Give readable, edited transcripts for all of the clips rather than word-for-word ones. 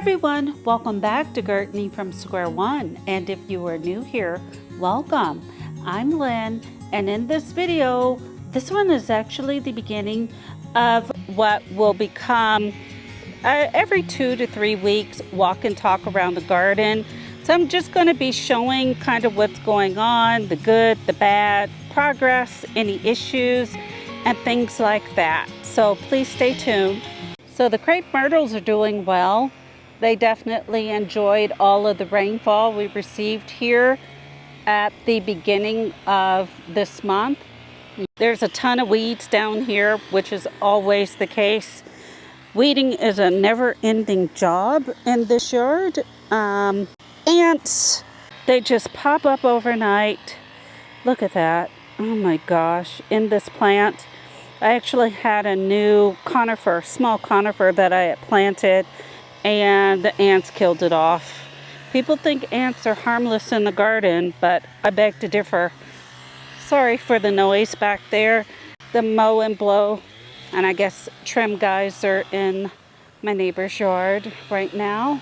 everyone, welcome back to Gardening from Square One, and if you are new here, welcome. I'm Lynn, and in this video, this one is actually the beginning of what will become every 2 to 3 weeks walk and talk around the garden. So I'm just going to be showing kind of what's going on, the good, the bad, progress, any issues, and things like that. So please stay tuned. So the Crape myrtles are doing well. They definitely enjoyed all of the rainfall we received here at the beginning of this month. There's a ton of weeds down here, which is always the case. Weeding is a never-ending job in this yard. Ants, they just pop up overnight. Look at that. Oh my gosh, in this plant. I actually had a new conifer, small conifer that I had planted, and the ants killed it off. People think ants are harmless in the garden, but I beg to differ. Sorry for the noise back there. The mow and blow, and I guess trim guys are in my neighbor's yard right now.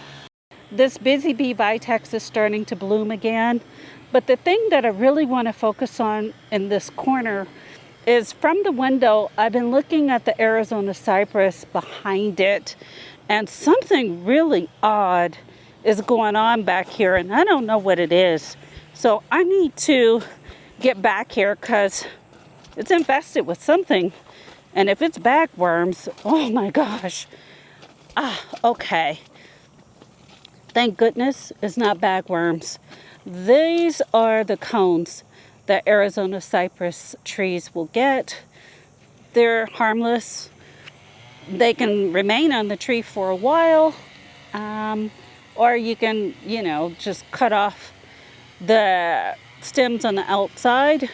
This busy bee Vitex is starting to bloom again, but the thing that I really want to focus on in this corner is from the window, I've been looking at the Arizona cypress behind it, and something really odd is going on back here, and I don't know what it is. So I need to get back here because it's infested with something. And if it's bagworms, oh my gosh. Okay. Thank goodness it's not bagworms. These are the cones that Arizona cypress trees will get. They're harmless. They can remain on the tree for a while, or you can, just cut off the stems on the outside.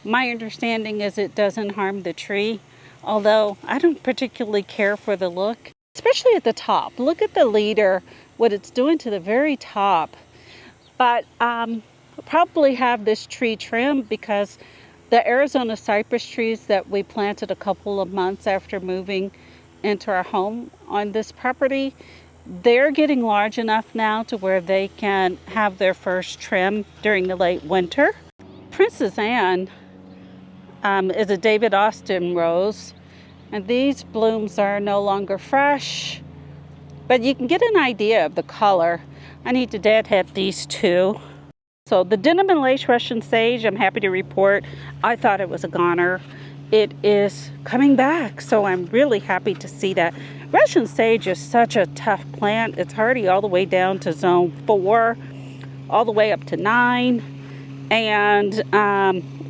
My understanding is it doesn't harm the tree, although I don't particularly care for the look, especially at the top. Look at the leader, what it's doing to the very top. But probably have this tree trimmed because the Arizona cypress trees that we planted a couple of months after moving into our home on this property, they're getting large enough now to where they can have their first trim during the late winter. Princess Anne is a David Austin rose, and these blooms are no longer fresh, but you can get an idea of the color. I need to deadhead these two. So the denim and lace Russian sage, I'm happy to report, I thought it was a goner. It is coming back, so I'm really happy to see that. Russian sage is such a tough plant. It's hardy all the way down to zone 4, all the way up to 9. And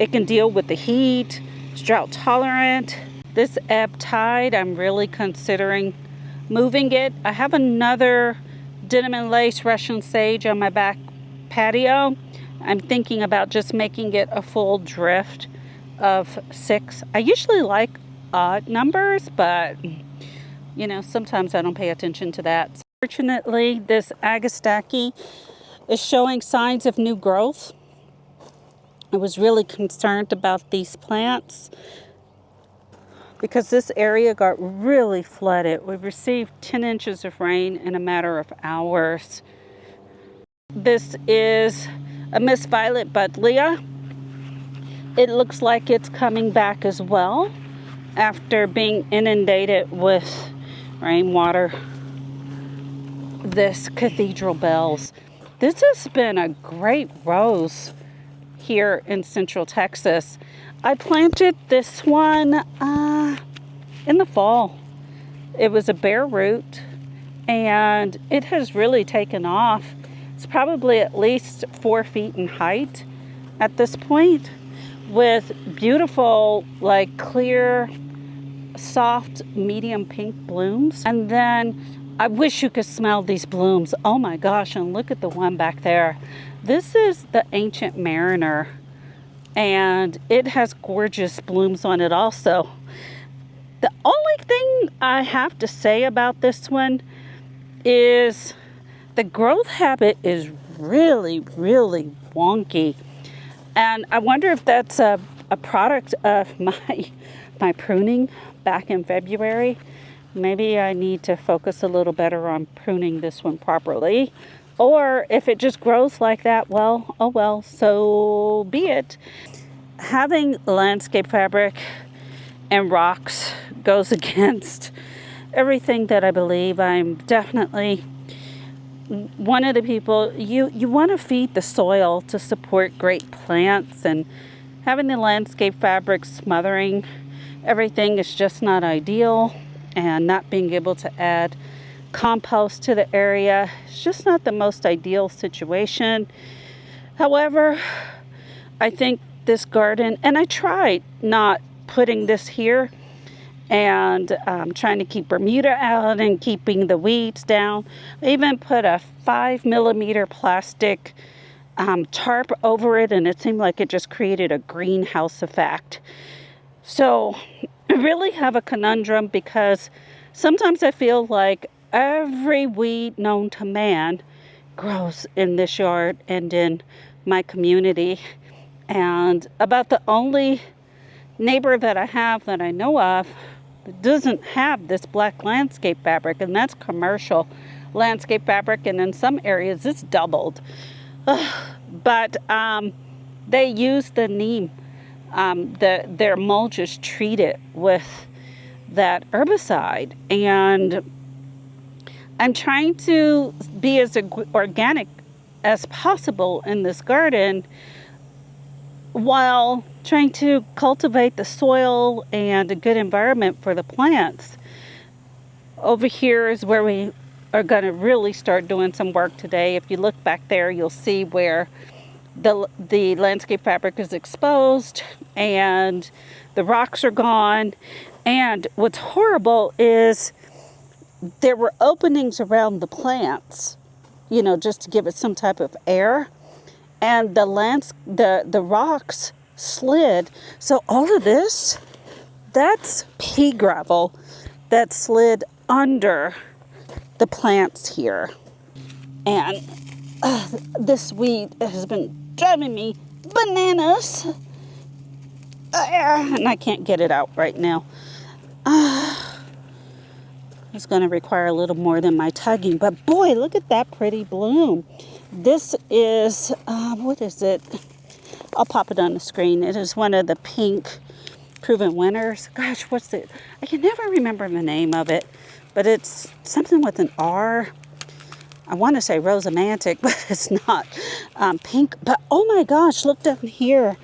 it can deal with the heat. It's drought tolerant. This ebb tide, I'm really considering moving it. I have another denim and lace Russian sage on my back patio. I'm thinking about just making it a full drift of 6. I usually like odd numbers, but sometimes I don't pay attention to that. Fortunately, this Agastaki is showing signs of new growth. I was really concerned about these plants because this area got really flooded. We received 10 inches of rain in a matter of hours. This is a Miss Violet Buddleia. It looks like it's coming back as well after being inundated with rainwater. This Cathedral bells. This has been a great rose here in Central Texas. I planted this one in the fall. It was a bare root, and it has really taken off. It's probably at least 4 feet in height at this point, with beautiful, clear, soft, medium pink blooms. And then I wish you could smell these blooms. Oh my gosh, and look at the one back there. This is the Ancient Mariner, and it has gorgeous blooms on it also. The only thing I have to say about this one is the growth habit is really, really wonky. And I wonder if that's a product of my pruning back in February. Maybe I need to focus a little better on pruning this one properly. Or if it just grows like that, well, oh well, so be it. Having landscape fabric and rocks goes against everything that I believe. I'm definitely one of the people, you want to feed the soil to support great plants, and having the landscape fabric smothering everything is just not ideal, and not being able to add compost to the area is just not the most ideal situation. However, I think this garden, and I tried not putting this here and trying to keep Bermuda out and keeping the weeds down. I even put a 5mm plastic tarp over it, and it seemed like it just created a greenhouse effect. So I really have a conundrum, because sometimes I feel like every weed known to man grows in this yard and in my community. And about the only neighbor that I have that I know of that doesn't have this black landscape fabric, and that's commercial landscape fabric, and in some areas it's doubled. But they use the neem. Their mulch is treated with that herbicide, and I'm trying to be as organic as possible in this garden while trying to cultivate the soil and a good environment for the plants. Over here is where we are going to really start doing some work today. If you look back there, you'll see where the landscape fabric is exposed and the rocks are gone. And what's horrible is there were openings around the plants, just to give it some type of air. And the rocks slid. So all of this, that's pea gravel that slid under the plants here. And this weed has been driving me bananas. And I can't get it out right now. It's going to require a little more than my tugging. But boy, look at that pretty bloom. This is, what is it? I'll pop it on the screen. It is one of the pink proven winners. Gosh, what's it? I can never remember the name of it, but it's something with an R. I want to say rosamantic, but it's not. Pink. But oh my gosh, look down here.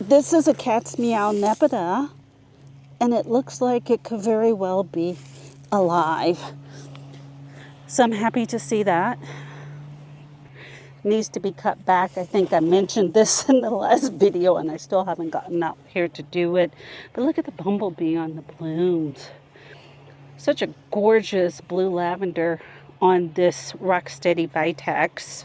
This is a cat's meow Nepeta, and it looks like it could very well be alive. So I'm happy to see that. Needs to be cut back. I think I mentioned this in the last video, and I still haven't gotten out here to do it. But look at the bumblebee on the blooms. Such a gorgeous blue lavender on this Rocksteady Vitex.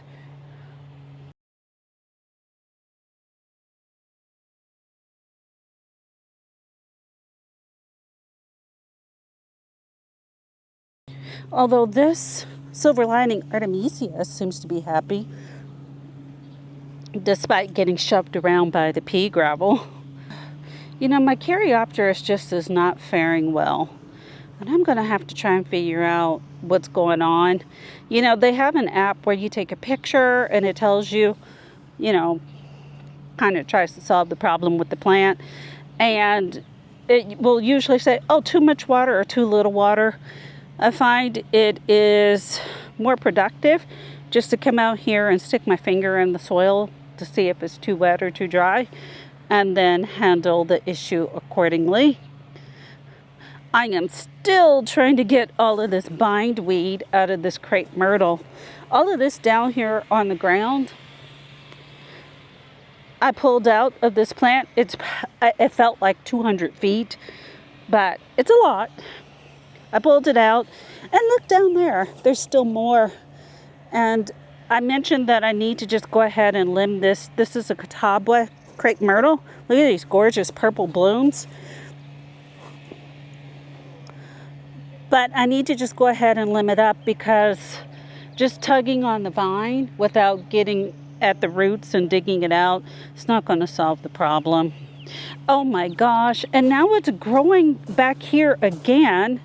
Although this silver lining Artemisia seems to be happy, despite getting shoved around by the pea gravel. My Caryopteris just is not faring well. And I'm going to have to try and figure out what's going on. They have an app where you take a picture and it tells you, kind of tries to solve the problem with the plant. And it will usually say, oh, too much water or too little water. I find it is more productive just to come out here and stick my finger in the soil to see if it's too wet or too dry, and then handle the issue accordingly. I am still trying to get all of this bindweed out of this Crape Myrtle. All of this down here on the ground, I pulled out of this plant. It felt like 200 feet, but it's a lot. I pulled it out, and look down there. There's still more. And I mentioned that I need to just go ahead and limb this. This is a Catawba Crape Myrtle. Look at these gorgeous purple blooms. But I need to just go ahead and limb it up, because just tugging on the vine without getting at the roots and digging it out, it's not going to solve the problem. Oh my gosh. And now it's growing back here again.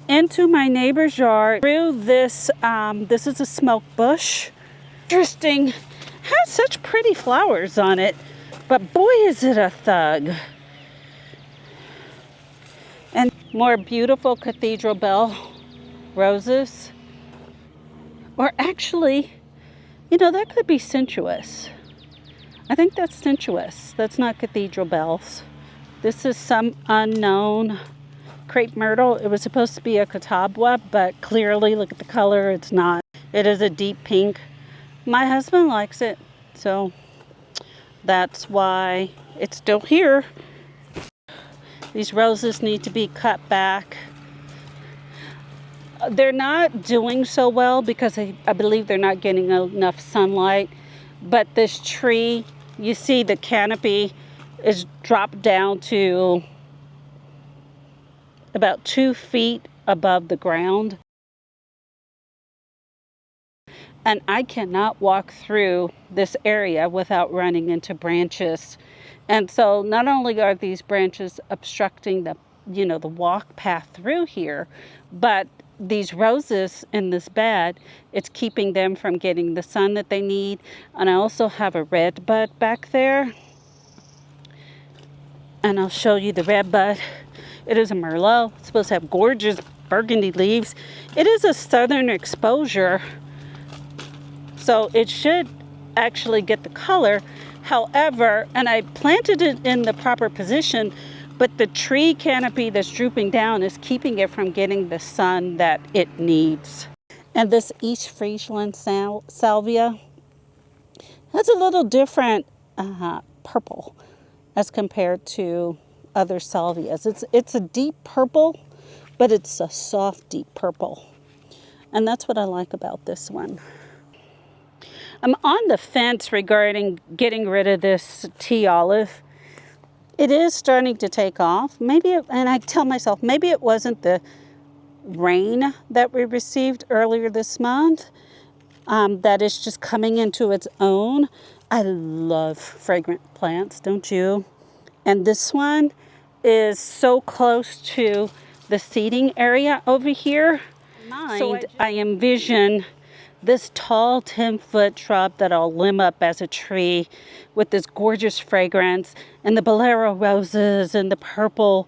into my neighbor's yard through this. This is a smoke bush. Interesting. Has such pretty flowers on it, but boy is it a thug. And more beautiful cathedral bell roses. Or actually, you know, that could be Scentuous. I think that's Scentuous. That's not cathedral bells. This is some unknown Crape Myrtle. It was supposed to be a Catawba, but clearly, look at the color, it's not. It is a deep pink. My husband likes it, so that's why it's still here. These roses need to be cut back. They're not doing so well because I believe they're not getting enough sunlight. But this tree, you see the canopy is dropped down to about 2 feet above the ground. And I cannot walk through this area without running into branches. And so not only are these branches obstructing the, you know, the walk path through here, but these roses in this bed, it's keeping them from getting the sun that they need. And I also have a red bud back there. And I'll show you the red bud. It is a Myrtle. It's supposed to have gorgeous burgundy leaves. It is a southern exposure, so it should actually get the color. However, and I planted it in the proper position, but the tree canopy that's drooping down is keeping it from getting the sun that it needs. And this East Friesland Salvia has a little different purple as compared to other salvias. It's a deep purple, but it's a soft deep purple. And that's what I like about this one. I'm on the fence regarding getting rid of this tea olive. It is starting to take off. And I tell myself, maybe it wasn't the rain that we received earlier this month that is just coming into its own. I love fragrant plants, don't you? And this one is so close to the seating area over here. So I envision this tall 10-foot shrub that I'll limb up as a tree with this gorgeous fragrance and the bolero roses and the purple,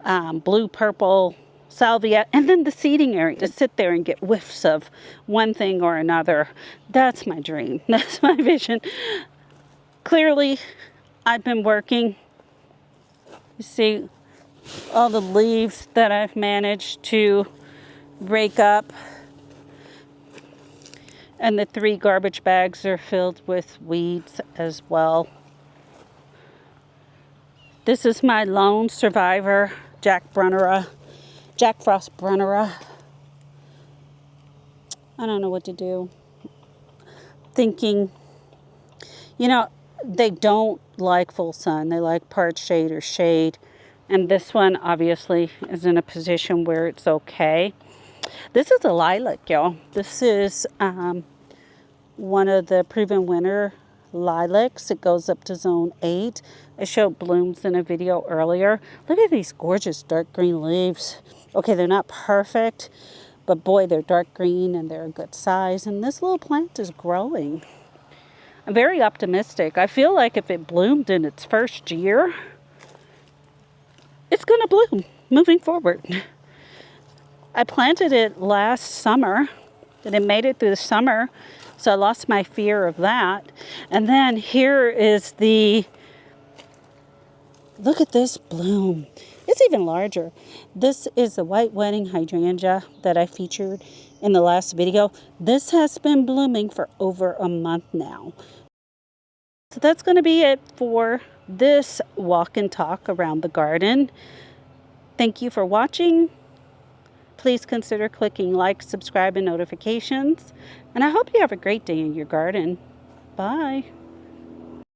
blue-purple salvia, and then the seating area to sit there and get whiffs of one thing or another. That's my dream. That's my vision. Clearly, I've been working. You see all the leaves that I've managed to rake up. And the 3 garbage bags are filled with weeds as well. This is my lone survivor, Jack Frost Brunner. I don't know what to do. Thinking, you know, they don't like full sun. They like part shade or shade. And this one obviously is in a position where it's okay. This is a lilac, y'all. This is one of the proven winter lilacs. It goes up to zone 8. I showed blooms in a video earlier. Look at these gorgeous dark green leaves. Okay, they're not perfect, but boy, they're dark green and they're a good size. And this little plant is growing. I'm very optimistic. I feel like if it bloomed in its first year, it's going to bloom moving forward. I planted it last summer and it made it through the summer, so I lost my fear of that. And then here is look at this bloom. It's even larger. This is the white wedding hydrangea that I featured in the last video. This has been blooming for over a month now. So that's going to be it for this walk and talk around the garden. Thank you for watching. Please consider clicking like, subscribe, and notifications. And I hope you have a great day in your garden. Bye.